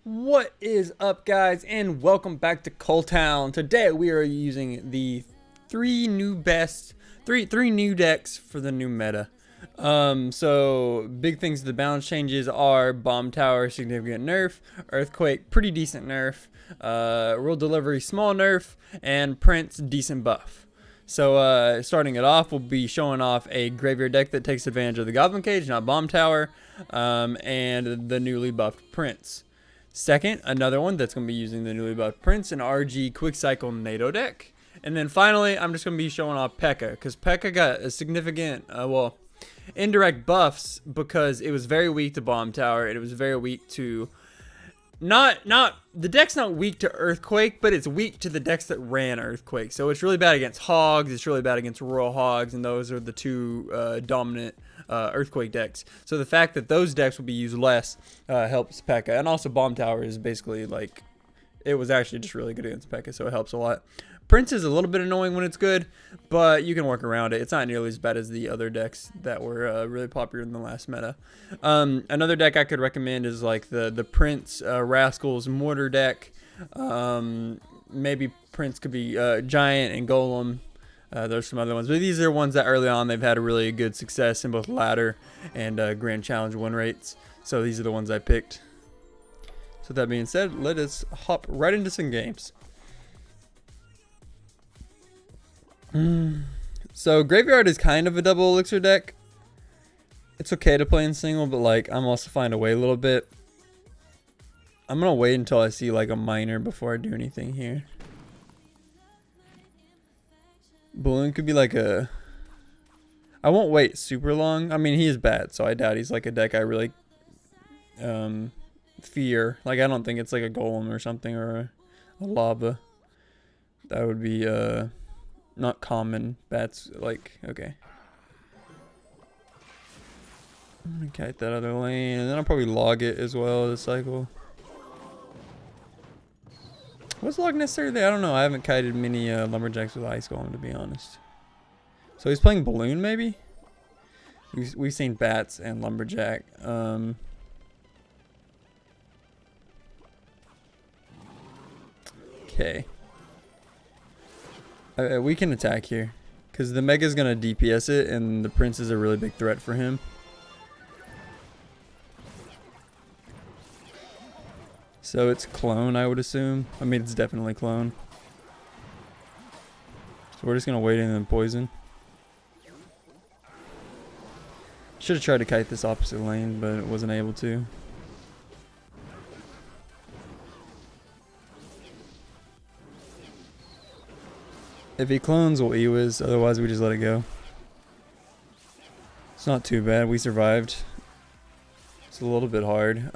What is up, guys, and welcome back to Coltown. Today we are using the three new decks for the new meta. So big things to the balance changes are Bomb Tower, significant nerf, Earthquake, pretty decent nerf, Rule Delivery, small nerf, and Prince, decent buff. So starting it off, we'll be showing off a graveyard deck that takes advantage of the Goblin Cage, not Bomb Tower, and the newly buffed Prince. Second, another one that's going to be using the newly buffed Prince, an RG Quick Cycle NATO deck. And then finally, I'm just going to be showing off Pekka, because Pekka got a significant, indirect buffs because it was very weak to Bomb Tower, and it was very weak to, the deck's not weak to Earthquake, but it's weak to the decks that ran Earthquake. So it's really bad against Hogs, it's really bad against Royal Hogs, and those are the two dominant Earthquake decks. So the fact that those decks will be used less helps Pekka. And also Bomb Tower is basically like, it was actually just really good against Pekka, so it helps a lot. Prince is a little bit annoying when it's good, but you can work around it. It's not nearly as bad as the other decks that were really popular in the last meta. Another deck I could recommend is like the Prince Rascals Mortar deck. Maybe Prince could be Giant and Golem. There's some other ones, but these are ones that early on they've had a really good success in both ladder and Grand Challenge win rates. So these are the ones I picked. So that being said, let us hop right into some games. So Graveyard is kind of a double elixir deck. It's okay to play in single, but like I'm also finding a way a little bit. I'm gonna wait until I see like a minor before I do anything here. Balloon could be like a... I won't wait super long. I mean, he is bad, so I doubt he's like a deck I really fear. Like, I don't think it's like a Golem or something, or a Lava. That would be not common. Bats, like, okay. I'm gonna kite that other lane, and then I'll probably log it as well this cycle. Was log necessary there? I don't know. I haven't kited many lumberjacks with ice golem, to be honest. So he's playing balloon, maybe. We've seen bats and lumberjack. Okay. We can attack here, because the mega's gonna DPS it, and the prince is a really big threat for him. So it's clone, I would assume. I mean, it's definitely clone. So we're just gonna wait and then poison. Should have tried to kite this opposite lane, but it wasn't able to. If he clones, we'll Ewiz. Otherwise, we just let it go. It's not too bad. We survived. It's a little bit hard.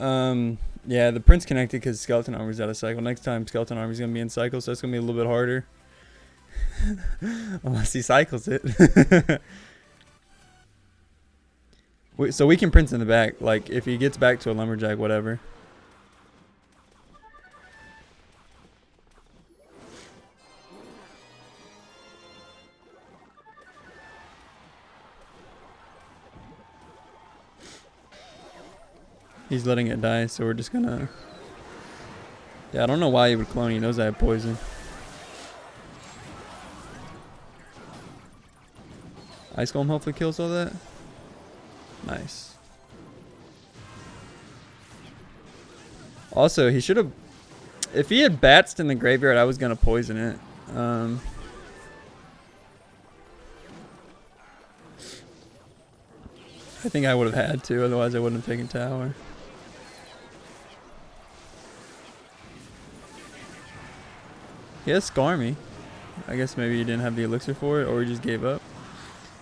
Yeah, the Prince connected because Skeleton Armor's out of cycle. Next time, Skeleton Armor's going to be in cycle, so it's going to be a little bit harder. Unless he cycles it. So we can Prince in the back. Like, if he gets back to a Lumberjack, whatever. He's letting it die, so we're just gonna... Yeah, I don't know why he would clone. He knows I have poison. Ice Golem hopefully kills all that. Nice. Also, he should have... If he had batsed in the graveyard, I was gonna poison it. I think I would have had to, otherwise I wouldn't have taken tower. He has Skarmy. I guess maybe he didn't have the elixir for it, or he just gave up.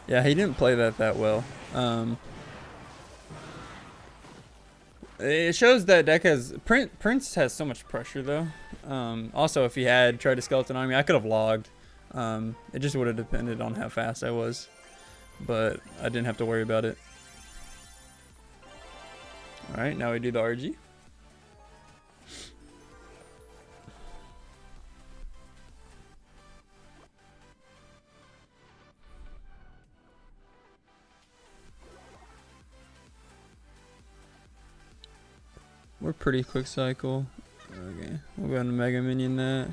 Yeah, he didn't play that well. It shows that deck has... Prince has so much pressure, though. Also, if he had tried to Skeleton Army, I could have logged. It just would have depended on how fast I was. But I didn't have to worry about it. Alright, now we do the RG. We're pretty quick cycle. Okay, we'll go ahead and Mega Minion that.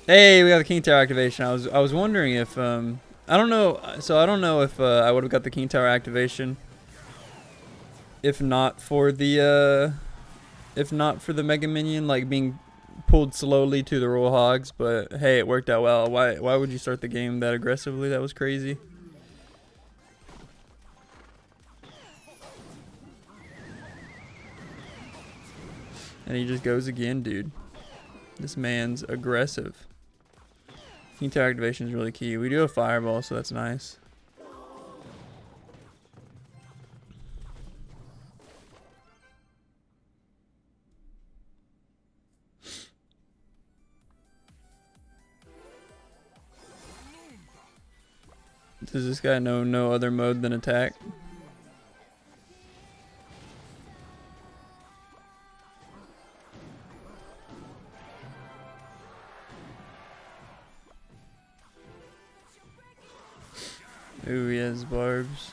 Hey, we got the King Tower activation. I was wondering if I don't know. So I don't know if I would have got the King Tower activation if not for the Mega Minion like being pulled slowly to the Royal Hogs. But hey, it worked out well. Why would you start the game that aggressively? That was crazy. And he just goes again, dude. This man's aggressive. King Tower activation is really key. We do have Fireball, so that's nice. Does this guy know no other mode than attack? Ooh, he has barbs.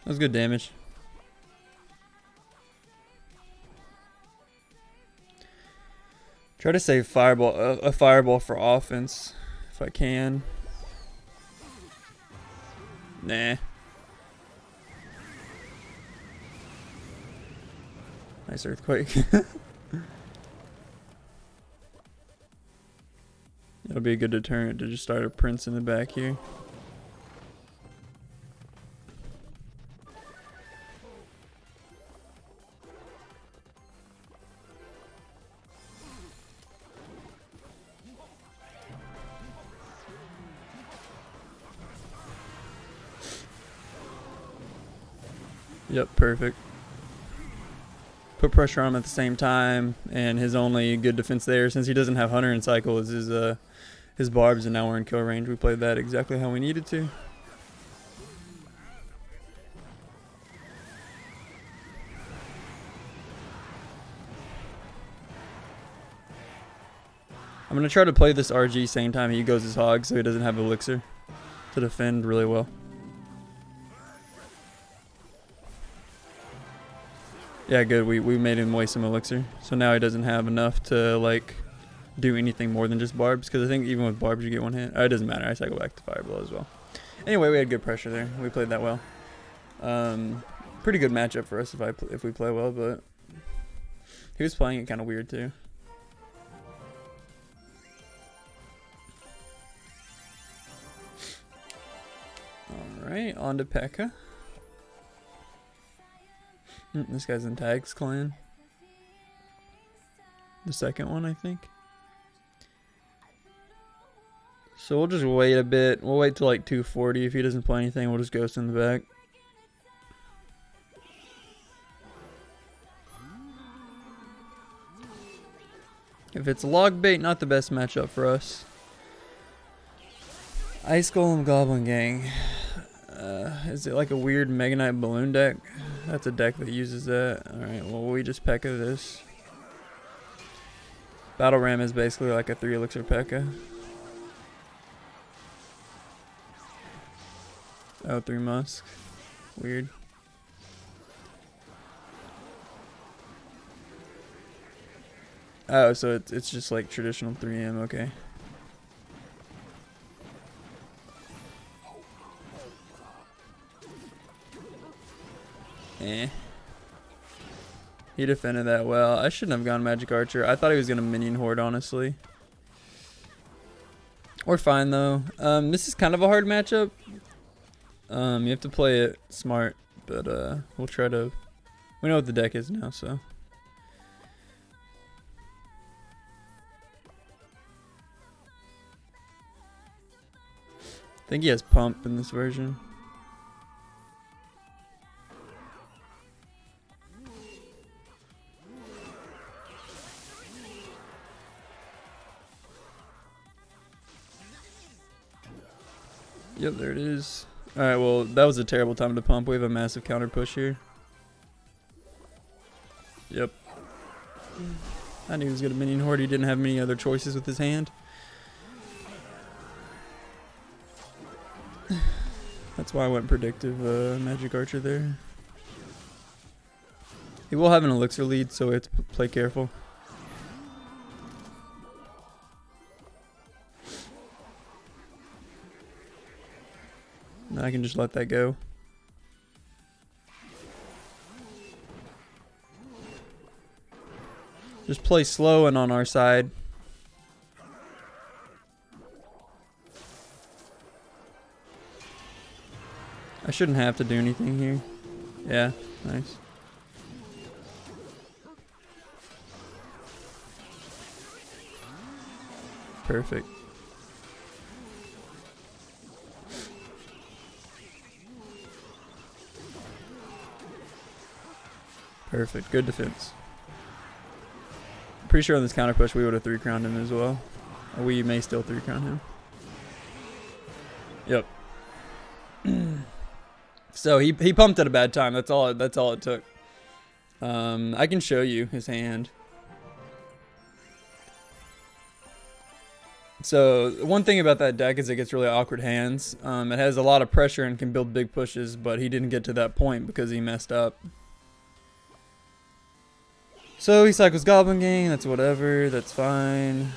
That was good damage. Try to save fireball, a fireball for offense, if I can. Nah. Nice earthquake. It'll be a good deterrent to just start a prince in the back here. Yep, perfect. Put pressure on him at the same time, and his only good defense there, since he doesn't have Hunter in cycle, is his barbs, and now we're in kill range. We played that exactly how we needed to. I'm gonna try to play this RG same time he goes his hog, so he doesn't have elixir to defend really well. Yeah, good. We made him waste some elixir, so now he doesn't have enough to like do anything more than just barbs. Because I think even with barbs you get one hit. Oh, it doesn't matter. I cycle back to fireball as well. Anyway, we had good pressure there. We played that well. Pretty good matchup for us if we play well, but he was playing it kind of weird too. All right, on to Pekka. This guy's in Tag's clan. The second one, I think. So we'll just wait a bit. We'll wait till like 240. If he doesn't play anything, we'll just ghost in the back. If it's log bait, not the best matchup for us. Ice Golem Goblin Gang. Is it like a weird Mega Knight balloon deck? That's a deck that uses that. Alright, well we just Pekka this. Battle Ram is basically like a 3 elixir Pekka. Oh, 3 Musk. Weird. Oh, so it's just like traditional 3M, okay. Eh. He defended that well. I shouldn't have gone Magic Archer. I thought he was going to Minion Horde, honestly. We're fine, though. This is kind of a hard matchup. You have to play it smart, but we'll try to... We know what the deck is now, so... I think he has Pump in this version. Yep, there it is. Alright, well, that was a terrible time to pump. We have a massive counter push here. Yep. I knew he was going to minion horde. He didn't have many other choices with his hand. That's why I went predictive magic archer there. He will have an elixir lead, so we have to play careful. Now I can just let that go. Just play slow and on our side. I shouldn't have to do anything here. Yeah, nice. Perfect. Perfect. Good defense. Pretty sure on this counter push we would have 3-crowned him as well. Or we may still 3-crown him. Yep. So he pumped at a bad time. That's all it took. I can show you his hand. So one thing about that deck is it gets really awkward hands. It has a lot of pressure and can build big pushes, but he didn't get to that point because he messed up. So he cycles Goblin Gang, that's whatever, that's fine.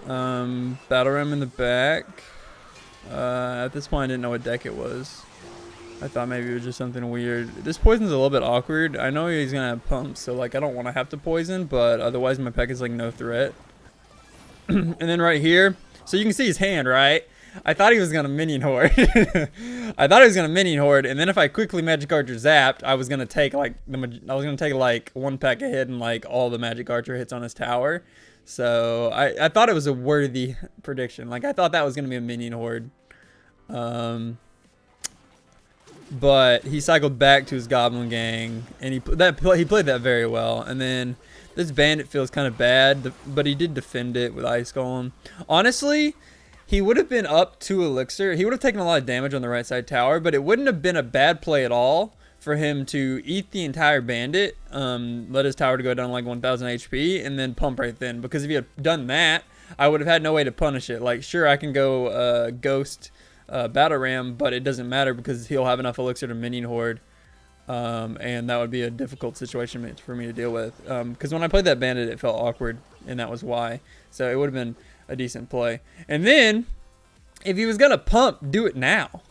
Battle Ram in the back. At this point I didn't know what deck it was. I thought maybe it was just something weird. This poison's a little bit awkward. I know he's gonna have pumps, so like I don't want to have to poison, but otherwise my Pekka is like no threat. And then right here, so you can see his hand, right? I thought he was gonna minion horde. I thought he was gonna minion horde, and then if I quickly magic archer zapped, I was gonna take like one Pekka hit and like all the magic archer hits on his tower. So I thought it was a worthy prediction. Like I thought that was gonna be a minion horde. But he cycled back to his Goblin Gang, and he played that very well. And then this bandit feels kind of bad, but he did defend it with Ice Golem. Honestly, he would have been up 2 elixir. He would have taken a lot of damage on the right side tower, but it wouldn't have been a bad play at all for him to eat the entire bandit, let his tower to go down like 1000 HP, and then pump right then. Because if he had done that, I would have had no way to punish it. Like, sure, I can go ghost battle ram, but it doesn't matter because he'll have enough elixir to minion horde. And that would be a difficult situation for me to deal with. Because when I played that bandit, it felt awkward, and that was why. So it would have been a decent play. And then, if he was gonna pump, do it now.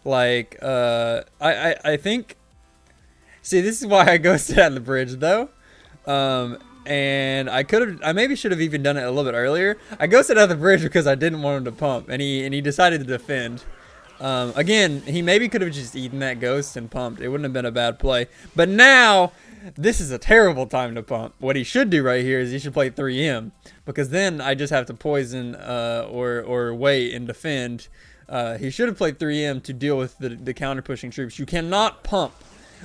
Like, I think. See, this is why I ghosted on the bridge, though. And I maybe should have even done it a little bit earlier. I ghosted out the bridge because I didn't want him to pump, and he decided to defend. Again, he maybe could have just eaten that ghost and pumped. It wouldn't have been a bad play. But now, this is a terrible time to pump. What he should do right here is he should play 3M, because then I just have to poison or wait and defend. He should have played 3M to deal with the counter pushing troops. You cannot pump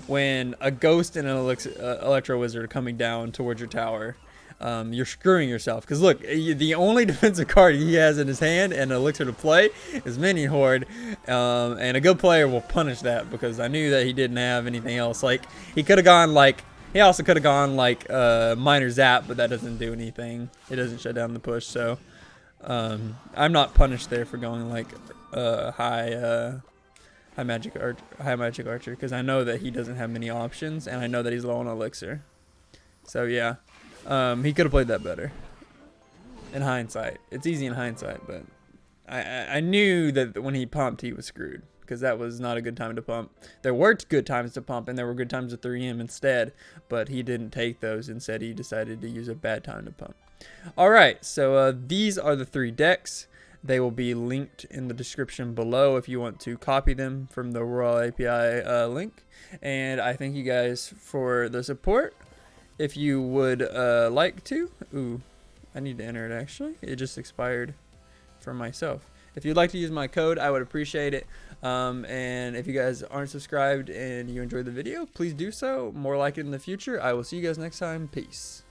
when a ghost and an electro wizard are coming down towards your tower. You're screwing yourself, because look, the only defensive card he has in his hand and an elixir to play is minion horde, and a good player will punish that, because I knew that he didn't have anything else. Like, he could have gone like, he also could have gone like minor zap, but that doesn't do anything. It doesn't shut down the push. So I'm not punished there for going like high magic archer, because I know that he doesn't have many options, and I know that he's low on elixir. So yeah. He could have played that better. In hindsight. It's easy in hindsight, but I knew that when he pumped, he was screwed, because that was not a good time to pump. There were good times to pump, and there were good times to 3M instead, but he didn't take those. Instead, he decided to use a bad time to pump. Alright, so these are the 3 decks. They will be linked in the description below if you want to copy them from the Royale API link. And I thank you guys for the support. If you would like to, I need to enter it actually. It just expired for myself. If you'd like to use my code, I would appreciate it. And if you guys aren't subscribed and you enjoyed the video, please do so. More like it in the future. I will see you guys next time. Peace.